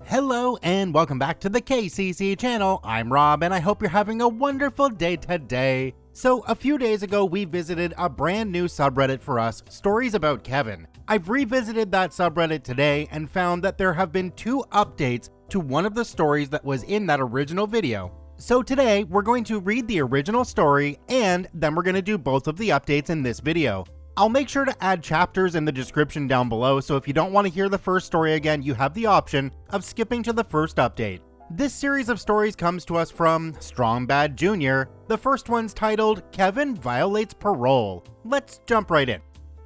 Hello and welcome back to the KCC channel. I'm Rob and I hope you're having a wonderful day today. So a few days ago we visited a brand new subreddit for us, Stories About Kevin. I've revisited that subreddit today and found that there have been two updates to one of the stories that was in that original video. So today we're going to read the original story and then we're going to do both of the updates in this video. I'll make sure to add chapters in the description down below, so if you don't want to hear the first story again, you have the option of skipping to the first update. This series of stories comes to us from Strong Bad Jr. The first one's titled, Kevin Violates Parole. Let's jump right in.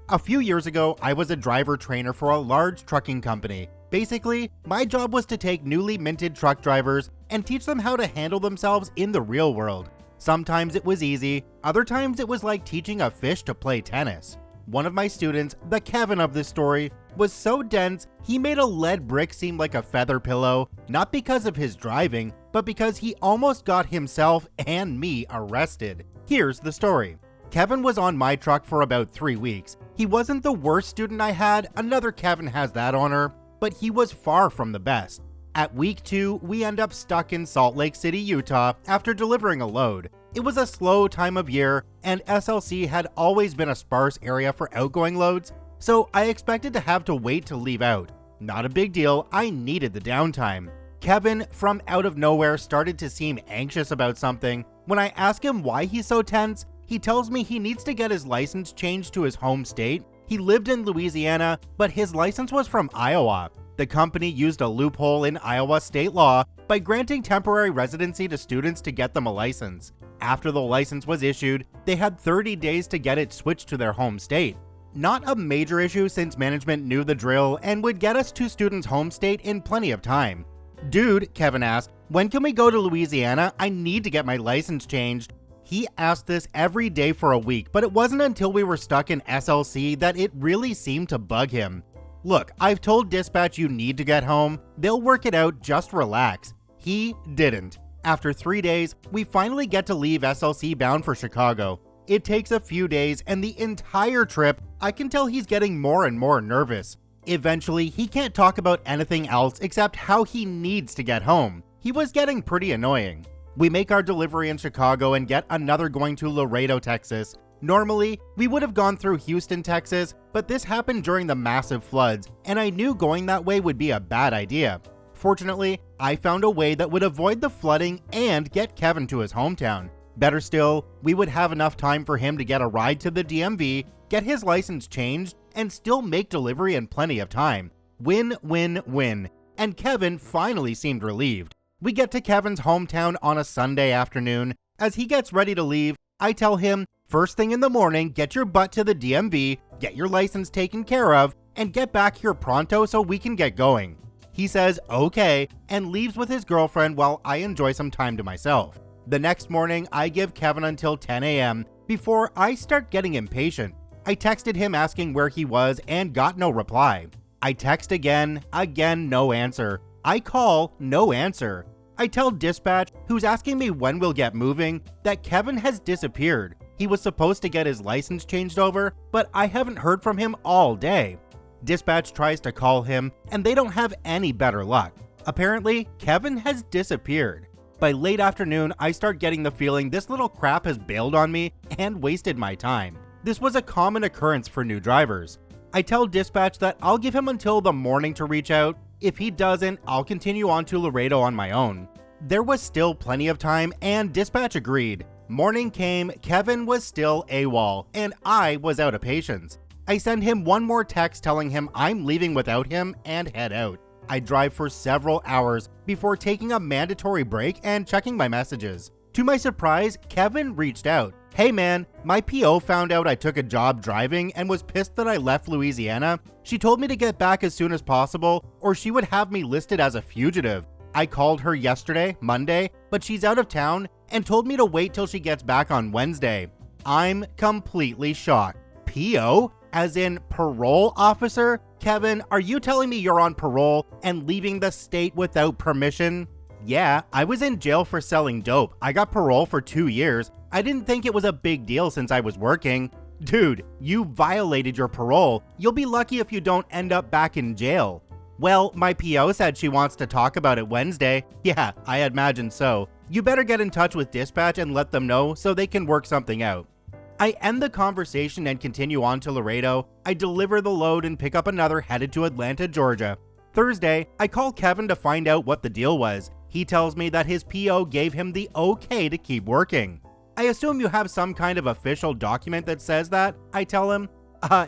A few years ago, I was a driver trainer for a large trucking company. Basically, my job was to take newly minted truck drivers and teach them how to handle themselves in the real world. Sometimes it was easy, other times it was like teaching a fish to play tennis. One of my students, the Kevin of this story, was so dense he made a lead brick seem like a feather pillow, not because of his driving, but because he almost got himself and me arrested. Here's the story. Kevin was on my truck for about 3 weeks. He wasn't the worst student I had, another Kevin has that honor, but he was far from the best. At week 2, we end up stuck in Salt Lake City, Utah after delivering a load. It was a slow time of year, and SLC had always been a sparse area for outgoing loads, so I expected to have to wait to leave out. Not a big deal, I needed the downtime. Kevin, from out of nowhere, started to seem anxious about something. When I ask him why he's so tense, he tells me he needs to get his license changed to his home state. He lived in Louisiana, but his license was from Iowa. The company used a loophole in Iowa state law by granting temporary residency to students to get them a license. After the license was issued, they had 30 days to get it switched to their home state. Not a major issue since management knew the drill and would get us to students' home state in plenty of time. Dude, Kevin asked, when can we go to Louisiana? I need to get my license changed. He asked this every day for a week, but it wasn't until we were stuck in SLC that it really seemed to bug him. Look, I've told dispatch you need to get home. They'll work it out, just relax. He didn't. After 3 days, we finally get to leave SLC bound for Chicago. It takes a few days, and the entire trip, I can tell he's getting more and more nervous. Eventually, he can't talk about anything else except how he needs to get home. He was getting pretty annoying. We make our delivery in Chicago and get another going to Laredo, Texas. Normally, we would have gone through Houston, Texas, but this happened during the massive floods, and I knew going that way would be a bad idea. Fortunately, I found a way that would avoid the flooding and get Kevin to his hometown. Better still, we would have enough time for him to get a ride to the DMV, get his license changed, and still make delivery in plenty of time. Win, win, win. And Kevin finally seemed relieved. We get to Kevin's hometown on a Sunday afternoon. As he gets ready to leave, I tell him, first thing in the morning, get your butt to the DMV, get your license taken care of, and get back here pronto so we can get going. He says, okay, and leaves with his girlfriend while I enjoy some time to myself. The next morning, I give Kevin until 10 a.m. before I start getting impatient. I texted him asking where he was and got no reply. I text again, no answer. I call, no answer. I tell dispatch, who's asking me when we'll get moving, that Kevin has disappeared. He was supposed to get his license changed over, but I haven't heard from him all day. Dispatch tries to call him, and they don't have any better luck. Apparently, Kevin has disappeared. By late afternoon, I start getting the feeling this little crap has bailed on me and wasted my time. This was a common occurrence for new drivers. I tell dispatch that I'll give him until the morning to reach out. If he doesn't, I'll continue on to Laredo on my own. There was still plenty of time, and dispatch agreed. Morning came, Kevin was still AWOL, and I was out of patience. I send him one more text telling him I'm leaving without him and head out. I drive for several hours before taking a mandatory break and checking my messages. To my surprise, Kevin reached out. Hey man, my PO found out I took a job driving and was pissed that I left Louisiana. She told me to get back as soon as possible or she would have me listed as a fugitive. I called her yesterday, Monday, but she's out of town and told me to wait till she gets back on Wednesday. I'm completely shocked. PO? As in parole officer? Kevin, are you telling me you're on parole and leaving the state without permission? Yeah, I was in jail for selling dope. I got parole for 2 years. I didn't think it was a big deal since I was working. Dude, you violated your parole. You'll be lucky if you don't end up back in jail. Well, my PO said she wants to talk about it Wednesday. Yeah, I imagine so. You better get in touch with dispatch and let them know so they can work something out. I end the conversation and continue on to Laredo. I deliver the load and pick up another headed to Atlanta, Georgia. Thursday, I call Kevin to find out what the deal was. He tells me that his PO gave him the okay to keep working. I assume you have some kind of official document that says that, I tell him.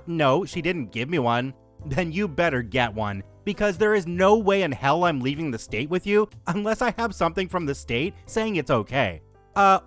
No, she didn't give me one. Then you better get one, because there is no way in hell I'm leaving the state with you unless I have something from the state saying it's okay.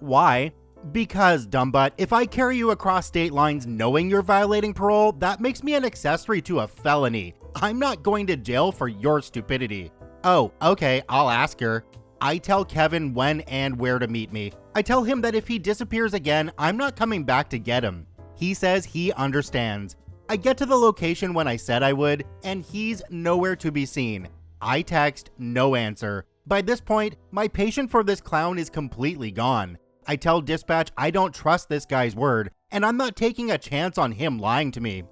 Why? Because, dumbbutt, if I carry you across state lines knowing you're violating parole, that makes me an accessory to a felony. I'm not going to jail for your stupidity. Oh, okay, I'll ask her. I tell Kevin when and where to meet me. I tell him that if he disappears again, I'm not coming back to get him. He says he understands. I get to the location when I said I would, and he's nowhere to be seen. I text, no answer. By this point, my patience for this clown is completely gone. I tell dispatch I don't trust this guy's word, and I'm not taking a chance on him lying to me.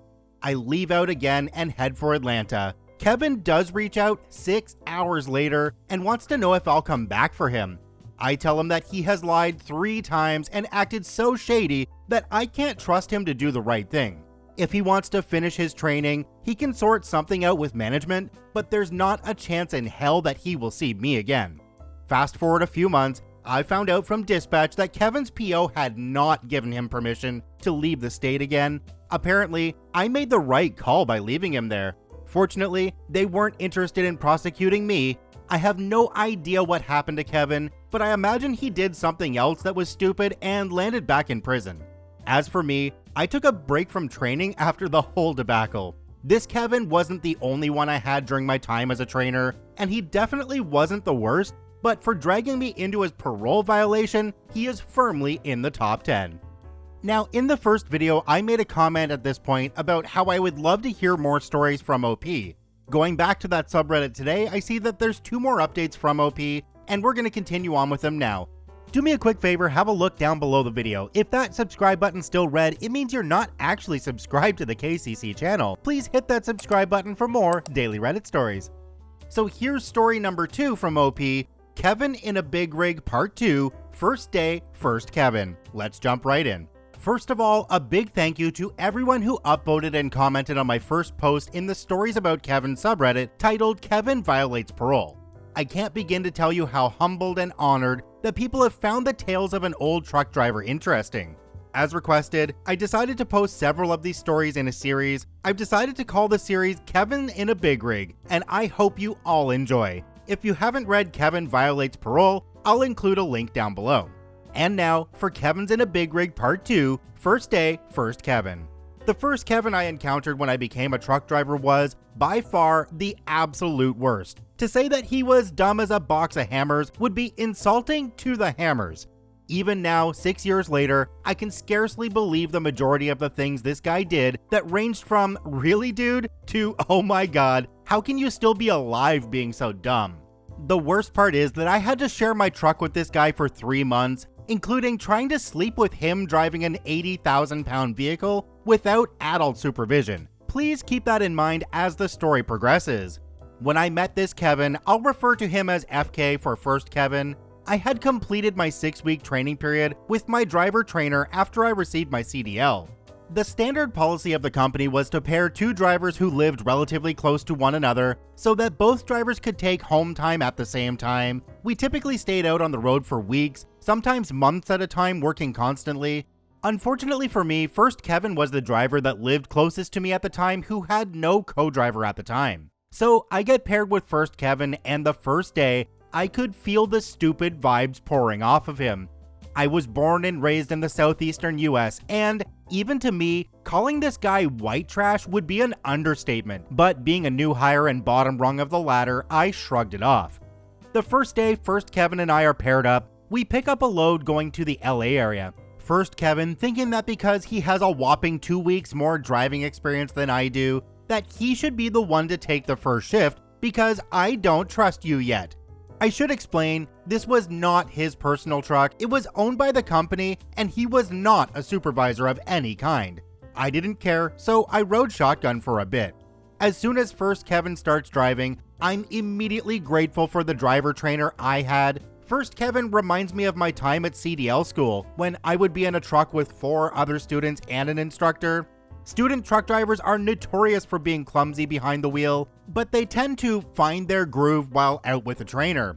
I leave out again and head for Atlanta. Kevin does reach out 6 hours later and wants to know if I'll come back for him. I tell him that he has lied 3 times and acted so shady that I can't trust him to do the right thing. If he wants to finish his training, he can sort something out with management, but there's not a chance in hell that he will see me again. Fast forward a few months, I found out from dispatch that Kevin's PO had not given him permission to leave the state again. Apparently, I made the right call by leaving him there. Fortunately, they weren't interested in prosecuting me. I have no idea what happened to Kevin, but I imagine he did something else that was stupid and landed back in prison. As for me, I took a break from training after the whole debacle. This Kevin wasn't the only one I had during my time as a trainer, and he definitely wasn't the worst, but for dragging me into his parole violation, he is firmly in the top 10. Now, in the first video, I made a comment at this point about how I would love to hear more stories from OP. Going back to that subreddit today, I see that there's 2 more updates from OP, and we're going to continue on with them now. Do me a quick favor, have a look down below the video. If that subscribe button's still red, it means you're not actually subscribed to the KCC channel. Please hit that subscribe button for more daily Reddit stories. So here's story number 2 from OP, Kevin in a Big Rig Part 2, First Day, First Kevin. Let's jump right in. First of all, a big thank you to everyone who upvoted and commented on my first post in the Stories About Kevin subreddit titled Kevin Violates Parole. I can't begin to tell you how humbled and honored that people have found the tales of an old truck driver interesting. As requested, I decided to post several of these stories in a series. I've decided to call the series Kevin in a Big Rig, and I hope you all enjoy. If you haven't read Kevin Violates Parole, I'll include a link down below. And now for Kevin's in a Big Rig Part 2, First Day, First Kevin. The first Kevin I encountered when I became a truck driver was, by far, the absolute worst. To say that he was dumb as a box of hammers would be insulting to the hammers. Even now, 6 years later, I can scarcely believe the majority of the things this guy did that ranged from, really dude, to, oh my god, how can you still be alive being so dumb? The worst part is that I had to share my truck with this guy for 3 months, including trying to sleep with him driving an 80,000-pound vehicle without adult supervision. Please keep that in mind as the story progresses. When I met this Kevin, I'll refer to him as FK for First Kevin. I had completed my 6-week training period with my driver trainer after I received my CDL. The standard policy of the company was to pair 2 drivers who lived relatively close to one another so that both drivers could take home time at the same time. We typically stayed out on the road for weeks, sometimes months at a time, working constantly. Unfortunately for me, First Kevin was the driver that lived closest to me at the time who had no co-driver at the time. So I get paired with First Kevin, and the first day, I could feel the stupid vibes pouring off of him. I was born and raised in the southeastern US, and even to me, calling this guy white trash would be an understatement, but being a new hire and bottom rung of the ladder, I shrugged it off. The first day, First Kevin and I are paired up. We pick up a load going to the LA area. First Kevin, thinking that because he has a whopping 2 weeks more driving experience than I do, that he should be the one to take the first shift because I don't trust you yet. I should explain, this was not his personal truck, it was owned by the company, and he was not a supervisor of any kind. I didn't care, so I rode shotgun for a bit. As soon as First Kevin starts driving, I'm immediately grateful for the driver trainer I had. First Kevin reminds me of my time at CDL school, when I would be in a truck with 4 other students and an instructor. Student truck drivers are notorious for being clumsy behind the wheel, but they tend to find their groove while out with a trainer.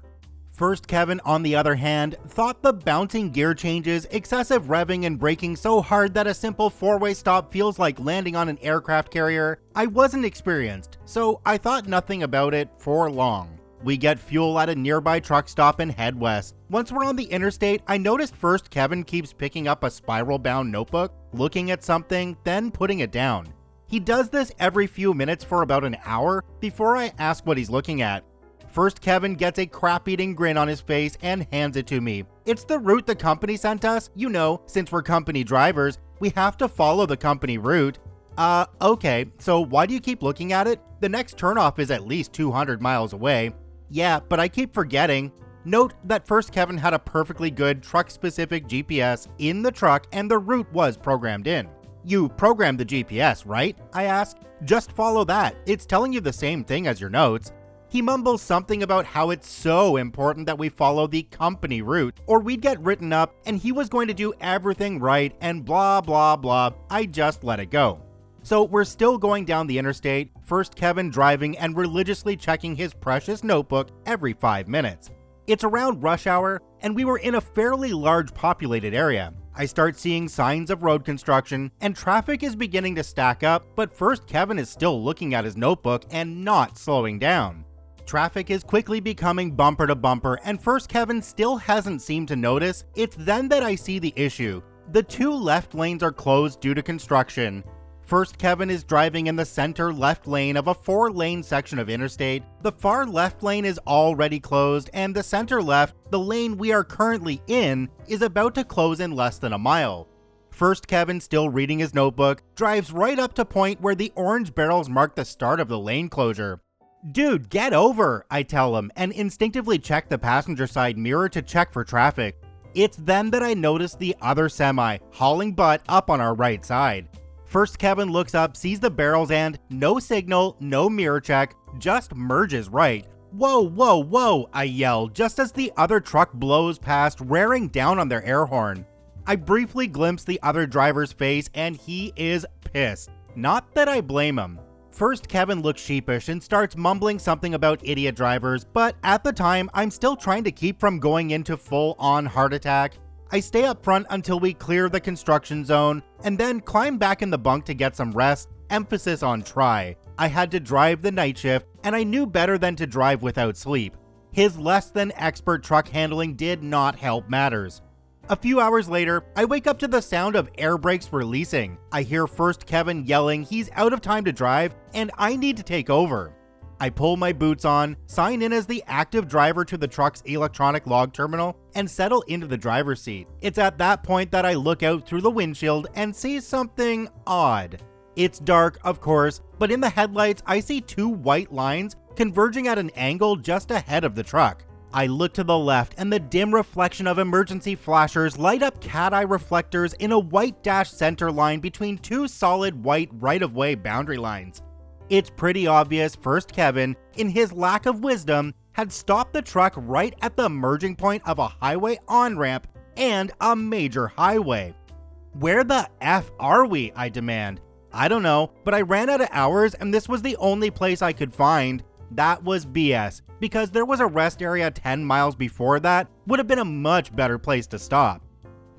First Kevin, on the other hand, thought the bouncing gear changes, excessive revving, and braking so hard that a simple 4-way stop feels like landing on an aircraft carrier. I wasn't experienced, so I thought nothing about it for long. We get fuel at a nearby truck stop and head west. Once we're on the interstate, I noticed First Kevin keeps picking up a spiral-bound notebook, looking at something, then putting it down. He does this every few minutes for about an hour before I ask what he's looking at. First Kevin gets a crap-eating grin on his face and hands it to me. It's the route the company sent us. You know, since we're company drivers, we have to follow the company route. Okay, so why do you keep looking at it? The next turnoff is at least 200 miles away. Yeah, but I keep forgetting. Note that First Kevin had a perfectly good truck-specific GPS in the truck and the route was programmed in. You programmed the GPS, right? I ask. Just follow that. It's telling you the same thing as your notes. He mumbles something about how it's so important that we follow the company route, or we'd get written up and he was going to do everything right and blah blah blah. I just let it go. So we're still going down the interstate, First Kevin driving and religiously checking his precious notebook every 5 minutes. It's around rush hour, and we were in a fairly large populated area. I start seeing signs of road construction, and traffic is beginning to stack up, but First Kevin is still looking at his notebook and not slowing down. Traffic is quickly becoming bumper to bumper, and First Kevin still hasn't seemed to notice. It's then that I see the issue. The 2 left lanes are closed due to construction. First Kevin is driving in the center left lane of a 4-lane section of interstate. The far left lane is already closed, and the center left, the lane we are currently in, is about to close in less than a mile. First Kevin, still reading his notebook, drives right up to point where the orange barrels mark the start of the lane closure. Dude, get over, I tell him, and instinctively check the passenger side mirror to check for traffic. It's then that I notice the other semi, hauling butt up on our right side. First Kevin looks up, sees the barrels and, no signal, no mirror check, just merges right. Whoa, whoa, whoa, I yell, just as the other truck blows past, raring down on their air horn. I briefly glimpse the other driver's face and he is pissed. Not that I blame him. First Kevin looks sheepish and starts mumbling something about idiot drivers, but at the time, I'm still trying to keep from going into full-on heart attack. I stay up front until we clear the construction zone, and then climb back in the bunk to get some rest, emphasis on try. I had to drive the night shift, and I knew better than to drive without sleep. His less than expert truck handling did not help matters. A few hours later, I wake up to the sound of air brakes releasing. I hear First Kevin yelling he's out of time to drive, and I need to take over. I pull my boots on, sign in as the active driver to the truck's electronic log terminal, and settle into the driver's seat. It's at that point that I look out through the windshield and see something odd. It's dark, of course, but in the headlights I see 2 white lines converging at an angle just ahead of the truck. I look to the left and the dim reflection of emergency flashers light up cat-eye reflectors in a white dashed center line between 2 solid white right-of-way boundary lines. It's pretty obvious First Kevin, in his lack of wisdom, had stopped the truck right at the merging point of a highway on-ramp and a major highway. Where the F are we, I demand? I don't know, but I ran out of hours and this was the only place I could find. That was BS, because there was a rest area 10 miles before that, would have been a much better place to stop.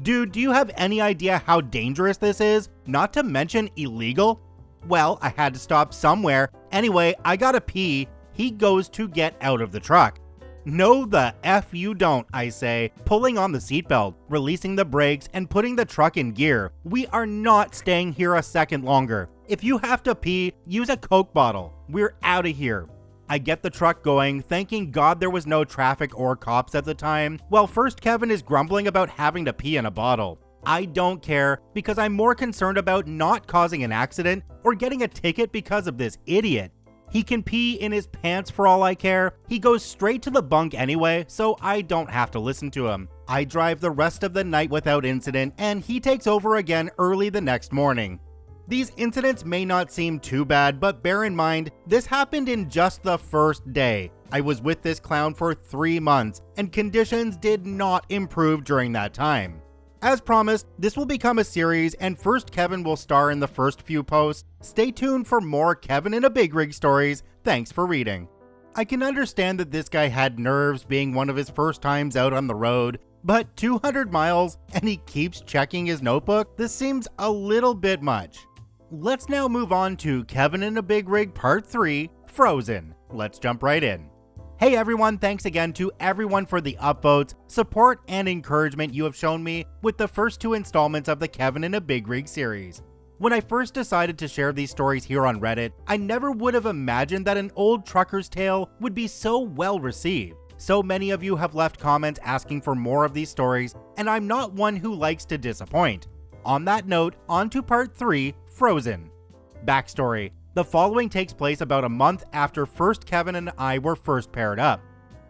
Dude, do you have any idea how dangerous this is? Not to mention illegal? Well, I had to stop somewhere. Anyway, I gotta pee. He goes to get out of the truck. No the F you don't, I say, pulling on the seatbelt, releasing the brakes, and putting the truck in gear. We are not staying here a second longer. If you have to pee, use a Coke bottle. We're out of here. I get the truck going, thanking God there was no traffic or cops at the time, while First Kevin is grumbling about having to pee in a bottle. I don't care, because I'm more concerned about not causing an accident or getting a ticket because of this idiot. He can pee in his pants for all I care. He goes straight to the bunk anyway, so I don't have to listen to him. I drive the rest of the night without incident, and he takes over again early the next morning. These incidents may not seem too bad, but bear in mind, this happened in just the first day. I was with this clown for 3 months, and conditions did not improve during that time. As promised, this will become a series, and first Kevin will star in the first few posts. Stay tuned for more Kevin in a Big Rig stories. Thanks for reading. I can understand that this guy had nerves being one of his first times out on the road, but 200 miles and he keeps checking his notebook? This seems a little bit much. Let's now move on to Kevin in a Big Rig Part 3, Frozen. Let's jump right in. Hey everyone, thanks again to everyone for the upvotes, support, and encouragement you have shown me with the first 2 installments of the Kevin in a Big Rig series. When I first decided to share these stories here on Reddit, I never would have imagined that an old trucker's tale would be so well received. So many of you have left comments asking for more of these stories, and I'm not one who likes to disappoint. On that note, on to Part 3, Frozen. Backstory. The following takes place about a month after first Kevin and I were first paired up.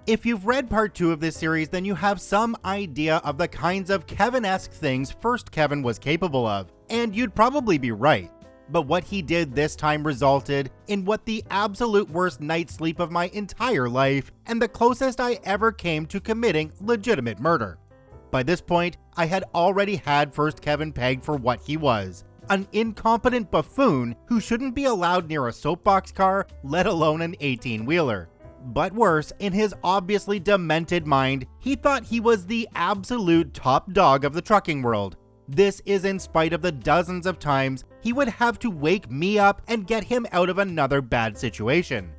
If you've read Part 2 of this series, then you have some idea of the kinds of Kevin-esque things first Kevin was capable of, and you'd probably be right. But what he did this time resulted in what the absolute worst night's sleep of my entire life, and the closest I ever came to committing legitimate murder. By this point, I had already had first Kevin pegged for what he was. An incompetent buffoon who shouldn't be allowed near a soapbox car, let alone an 18-wheeler. But worse, in his obviously demented mind, he thought he was the absolute top dog of the trucking world. This is in spite of the dozens of times he would have to wake me up and get him out of another bad situation.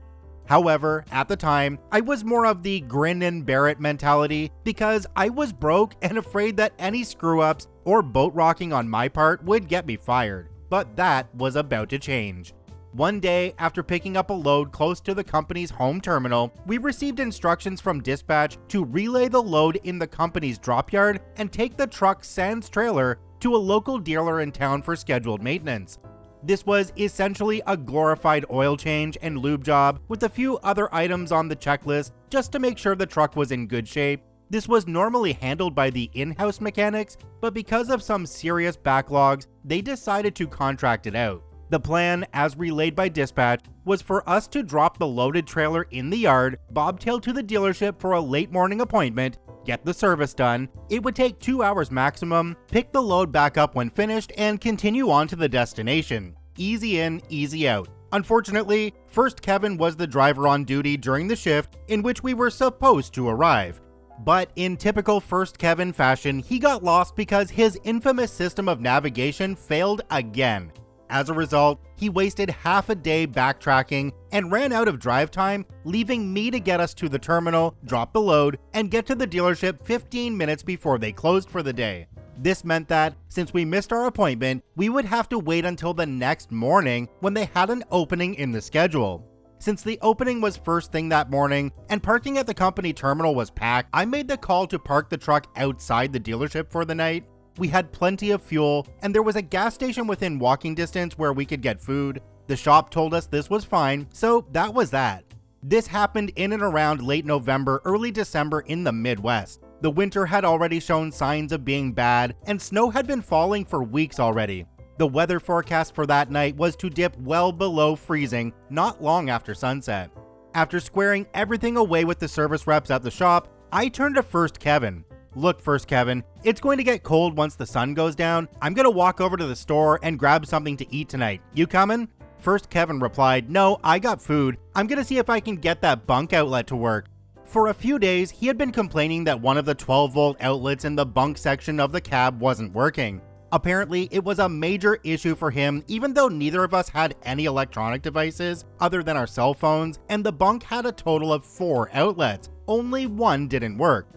However, at the time, I was more of the grin and bear it mentality because I was broke and afraid that any screw-ups or boat rocking on my part would get me fired. But that was about to change. One day, after picking up a load close to the company's home terminal, we received instructions from dispatch to relay the load in the company's drop yard and take the truck sans trailer to a local dealer in town for scheduled maintenance. This was essentially a glorified oil change and lube job with a few other items on the checklist just to make sure the truck was in good shape. This was normally handled by the in-house mechanics, but because of some serious backlogs, they decided to contract it out. The plan, as relayed by dispatch, was for us to drop the loaded trailer in the yard, bobtail to the dealership for a late morning appointment, get the service done. It would take 2 hours maximum, pick the load back up when finished, and continue on to the destination. Easy in, easy out. Unfortunately, first Kevin was the driver on duty during the shift in which we were supposed to arrive. But in typical first Kevin fashion, he got lost because his infamous system of navigation failed again. As a result, he wasted half a day backtracking and ran out of drive time, leaving me to get us to the terminal, drop the load, and get to the dealership 15 minutes before they closed for the day. This meant that, since we missed our appointment, we would have to wait until the next morning when they had an opening in the schedule. Since the opening was first thing that morning and parking at the company terminal was packed, I made the call to park the truck outside the dealership for the night. We had plenty of fuel, and there was a gas station within walking distance where we could get food. The shop told us this was fine, so that was that. This happened in and around late November, early December in the Midwest. The winter had already shown signs of being bad, and snow had been falling for weeks already. The weather forecast for that night was to dip well below freezing not long after sunset. After squaring everything away with the service reps at the shop, I turned to first Kevin. Look, first Kevin, it's going to get cold once the sun goes down. I'm going to walk over to the store and grab something to eat tonight. You coming? First Kevin replied, no, I got food. I'm going to see if I can get that bunk outlet to work. For a few days, he had been complaining that one of the 12-volt outlets in the bunk section of the cab wasn't working. Apparently, it was a major issue for him, even though neither of us had any electronic devices other than our cell phones, and the bunk had a total of 4 outlets. Only one didn't work.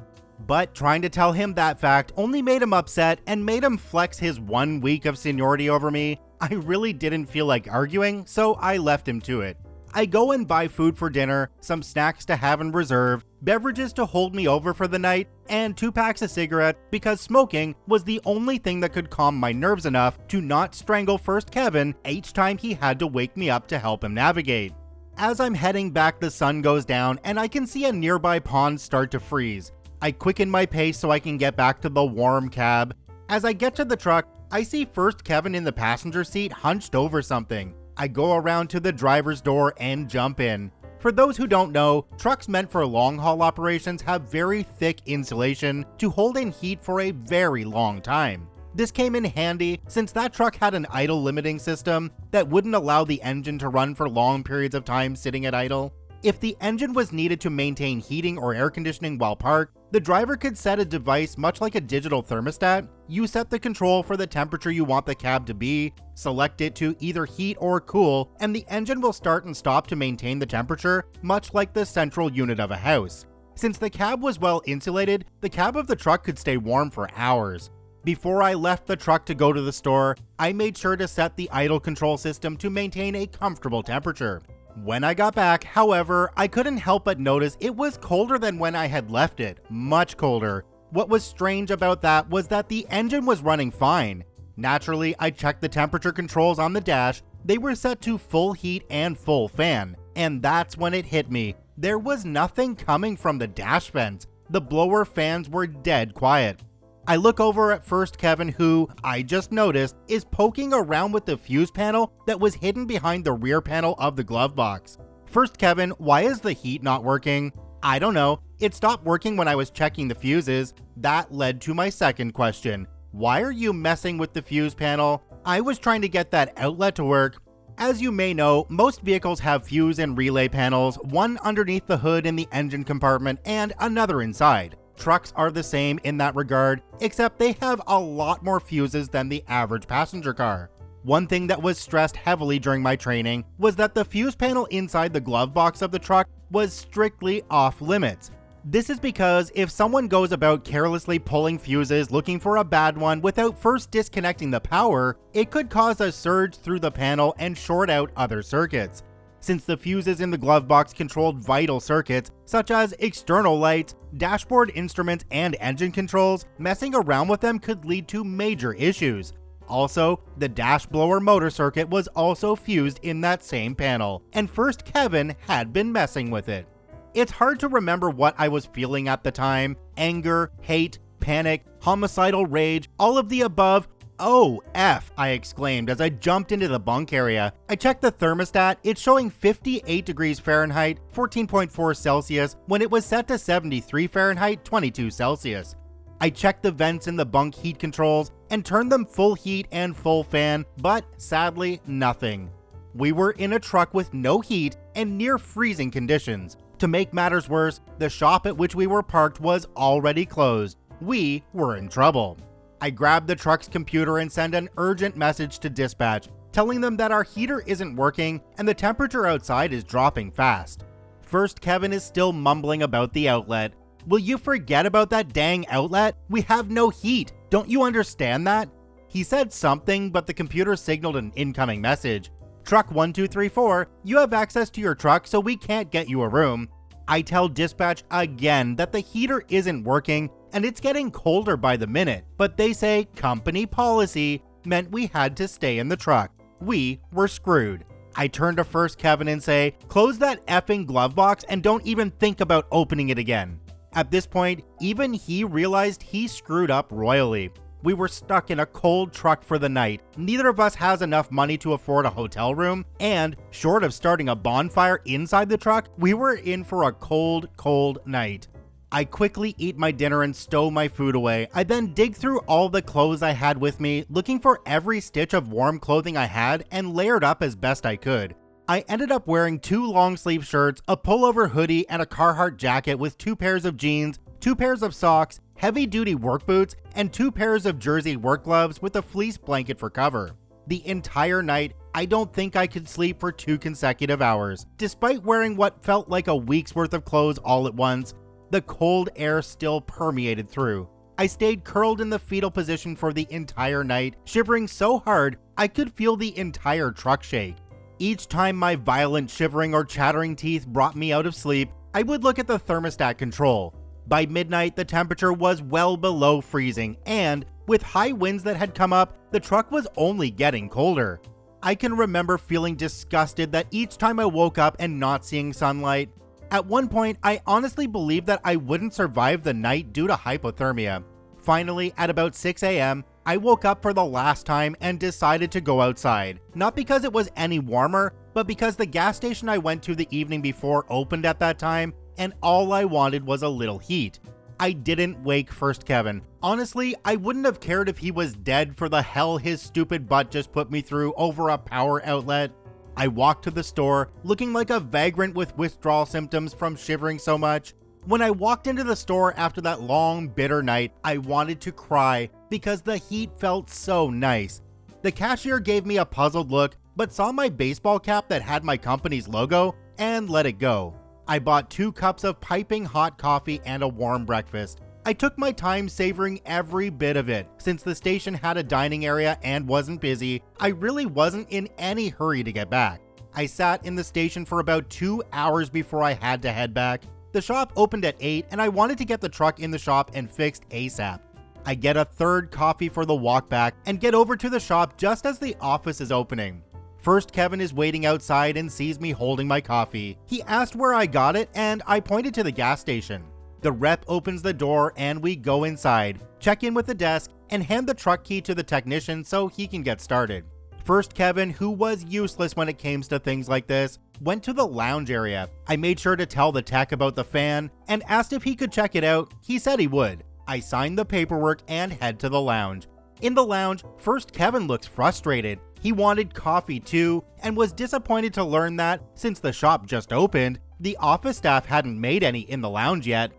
But trying to tell him that fact only made him upset and made him flex his 1 week of seniority over me. I really didn't feel like arguing, so I left him to it. I go and buy food for dinner, some snacks to have in reserve, beverages to hold me over for the night, and 2 packs of cigarettes because smoking was the only thing that could calm my nerves enough to not strangle first Kevin each time he had to wake me up to help him navigate. As I'm heading back, the sun goes down and I can see a nearby pond start to freeze. I quicken my pace so I can get back to the warm cab. As I get to the truck, I see first Kevin in the passenger seat hunched over something. I go around to the driver's door and jump in. For those who don't know, trucks meant for long-haul operations have very thick insulation to hold in heat for a very long time. This came in handy since that truck had an idle limiting system that wouldn't allow the engine to run for long periods of time sitting at idle. If the engine was needed to maintain heating or air conditioning while parked, the driver could set a device much like a digital thermostat. You set the control for the temperature you want the cab to be, select it to either heat or cool, and the engine will start and stop to maintain the temperature, much like the central unit of a house. Since the cab was well insulated, the cab of the truck could stay warm for hours. Before I left the truck to go to the store, I made sure to set the idle control system to maintain a comfortable temperature. When I got back, however, I couldn't help but notice it was colder than when I had left it, much colder. What was strange about that was that the engine was running fine. Naturally, I checked the temperature controls on the dash. They were set to full heat and full fan, and that's when it hit me. There was nothing coming from the dash vents. The blower fans were dead quiet. I look over at first Kevin, who, I just noticed, is poking around with the fuse panel that was hidden behind the rear panel of the glove box. First Kevin, why is the heat not working? I don't know. It stopped working when I was checking the fuses. That led to my second question. Why are you messing with the fuse panel? I was trying to get that outlet to work. As you may know, most vehicles have fuse and relay panels, one underneath the hood in the engine compartment and another inside. Trucks are the same in that regard, except they have a lot more fuses than the average passenger car. One thing that was stressed heavily during my training was that the fuse panel inside the glove box of the truck was strictly off limits. This is because if someone goes about carelessly pulling fuses looking for a bad one without first disconnecting the power, it could cause a surge through the panel and short out other circuits. Since the fuses in the glove box controlled vital circuits, such as external lights, dashboard instruments, and engine controls, messing around with them could lead to major issues. Also, the dash blower motor circuit was also fused in that same panel, and first Kevin had been messing with it. It's hard to remember what I was feeling at the time. Anger, hate, panic, homicidal rage, all of the above. "Oh, F," I exclaimed as I jumped into the bunk area. I checked the thermostat. It's showing 58 degrees Fahrenheit, 14.4 Celsius, when it was set to 73 Fahrenheit, 22 Celsius. I checked the vents in the bunk heat controls and turned them full heat and full fan, but sadly, nothing. We were in a truck with no heat and near freezing conditions. To make matters worse, the shop at which we were parked was already closed. We were in trouble. I grabbed the truck's computer and sent an urgent message to dispatch, telling them that our heater isn't working and the temperature outside is dropping fast. First Kevin is still mumbling about the outlet. "Will you forget about that dang outlet? We have no heat. Don't you understand that?" He said something, but the computer signaled an incoming message. "Truck 1234, you have access to your truck, so we can't get you a room." I tell dispatch again that the heater isn't working and it's getting colder by the minute, but they say company policy meant we had to stay in the truck. We were screwed. I turn to first Kevin and say, "Close that effing glove box and don't even think about opening it again." At this point, even he realized he screwed up royally. We were stuck in a cold truck for the night. Neither of us has enough money to afford a hotel room, and short of starting a bonfire inside the truck, we were in for a cold, cold night. I quickly eat my dinner and stow my food away. I then dig through all the clothes I had with me, looking for every stitch of warm clothing I had and layered up as best I could. I ended up wearing 2 long-sleeve shirts, a pullover hoodie, and a Carhartt jacket with 2 pairs of jeans, 2 pairs of socks, heavy-duty work boots, and 2 pairs of jersey work gloves with a fleece blanket for cover. The entire night, I don't think I could sleep for 2 consecutive hours. Despite wearing what felt like a week's worth of clothes all at once, the cold air still permeated through. I stayed curled in the fetal position for the entire night, shivering so hard I could feel the entire truck shake. Each time my violent shivering or chattering teeth brought me out of sleep, I would look at the thermostat control. By midnight, the temperature was well below freezing, and with high winds that had come up, the truck was only getting colder. I can remember feeling disgusted that each time I woke up and not seeing sunlight. At one point, I honestly believed that I wouldn't survive the night due to hypothermia. Finally, at about 6 a.m., I woke up for the last time and decided to go outside. Not because it was any warmer, but because the gas station I went to the evening before opened at that time, and all I wanted was a little heat. I didn't wake First Kevin. Honestly, I wouldn't have cared if he was dead for the hell his stupid butt just put me through over a power outlet. I walked to the store, looking like a vagrant with withdrawal symptoms from shivering so much. When I walked into the store after that long, bitter night, I wanted to cry because the heat felt so nice. The cashier gave me a puzzled look, but saw my baseball cap that had my company's logo and let it go. I bought 2 cups of piping hot coffee and a warm breakfast. I took my time savoring every bit of it. Since the station had a dining area and wasn't busy, I really wasn't in any hurry to get back. I sat in the station for about 2 hours before I had to head back. The shop opened at 8 and I wanted to get the truck in the shop and fixed ASAP. I get a 3rd coffee for the walk back and get over to the shop just as the office is opening. First Kevin is waiting outside and sees me holding my coffee. He asked where I got it and I pointed to the gas station. The rep opens the door and we go inside, check in with the desk, and hand the truck key to the technician so he can get started. First Kevin, who was useless when it came to things like this, went to the lounge area. I made sure to tell the tech about the fan and asked if he could check it out. He said he would. I signed the paperwork and head to the lounge. In the lounge, First Kevin looks frustrated. He wanted coffee too and was disappointed to learn that, since the shop just opened, the office staff hadn't made any in the lounge yet.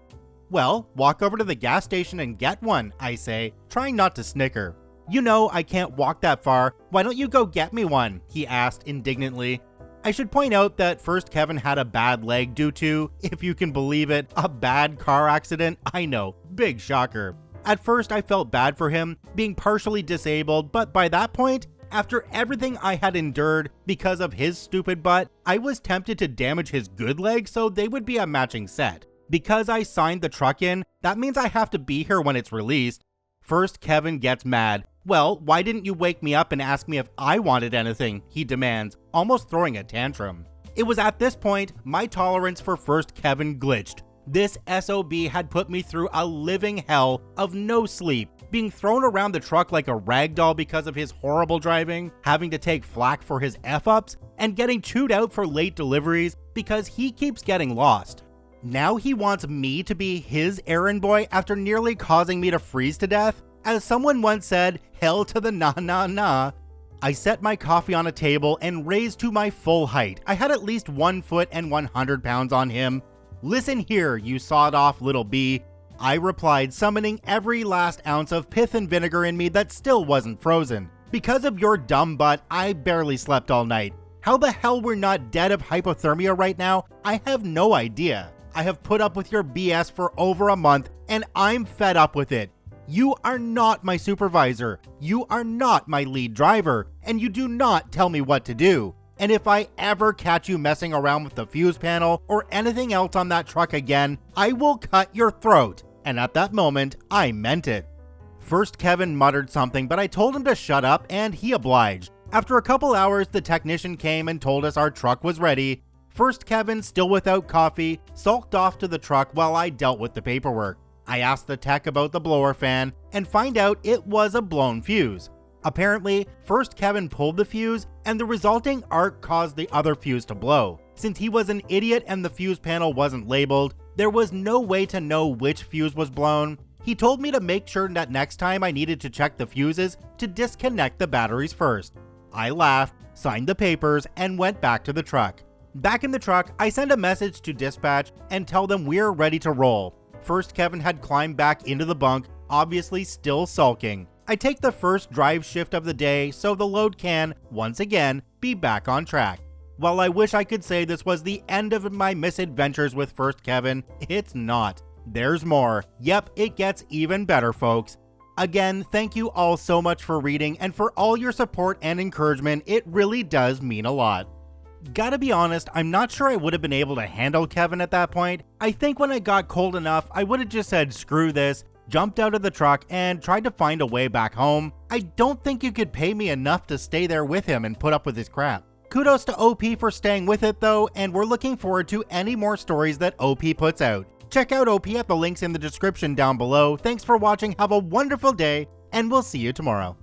Well, walk over to the gas station and get one, I say, trying not to snicker. You know I can't walk that far, why don't you go get me one? He asked indignantly. I should point out that First Kevin had a bad leg due to, if you can believe it, a bad car accident. I know, big shocker. At first I felt bad for him, being partially disabled, but by that point, after everything I had endured because of his stupid butt, I was tempted to damage his good leg so they would be a matching set. Because I signed the truck in, that means I have to be here when it's released. First Kevin gets mad. Well, why didn't you wake me up and ask me if I wanted anything? He demands, almost throwing a tantrum. It was at this point my tolerance for First Kevin glitched. This SOB had put me through a living hell of no sleep, being thrown around the truck like a rag doll because of his horrible driving, having to take flack for his F-ups, and getting chewed out for late deliveries because he keeps getting lost. Now he wants me to be his errand boy after nearly causing me to freeze to death? As someone once said, hell to the nah. I set my coffee on a table and raised to my full height. I had at least 1 foot and 100 pounds on him. Listen here, you sawed-off little bee, I replied, summoning every last ounce of pith and vinegar in me that still wasn't frozen. Because of your dumb butt, I barely slept all night. How the hell we're not dead of hypothermia right now, I have no idea. I have put up with your BS for over a month, and I'm fed up with it. You are not my supervisor, you are not my lead driver, and you do not tell me what to do. And if I ever catch you messing around with the fuse panel or anything else on that truck again, I will cut your throat. And at that moment, I meant it. First Kevin muttered something, but I told him to shut up and he obliged. After a couple hours, the technician came and told us our truck was ready. First Kevin, still without coffee, sulked off to the truck while I dealt with the paperwork. I asked the tech about the blower fan and find out it was a blown fuse. Apparently, First Kevin pulled the fuse and the resulting arc caused the other fuse to blow. Since he was an idiot and the fuse panel wasn't labeled, there was no way to know which fuse was blown. He told me to make sure that next time I needed to check the fuses to disconnect the batteries first. I laughed, signed the papers, and went back to the truck. Back in the truck, I send a message to dispatch and tell them we're ready to roll. First Kevin had climbed back into the bunk, obviously still sulking. I take the first drive shift of the day so the load can, once again, be back on track. While I wish I could say this was the end of my misadventures with First Kevin, it's not. There's more. Yep, it gets even better, folks. Again, thank you all so much for reading and for all your support and encouragement. It really does mean a lot. Gotta be honest, I'm not sure I would have been able to handle Kevin at that point. I think when I got cold enough, I would have just said screw this, jumped out of the truck, and tried to find a way back home. I don't think you could pay me enough to stay there with him and put up with his crap. Kudos to OP for staying with it though, and we're looking forward to any more stories that OP puts out. Check out OP at the links in the description down below. Thanks for watching, have a wonderful day, and we'll see you tomorrow.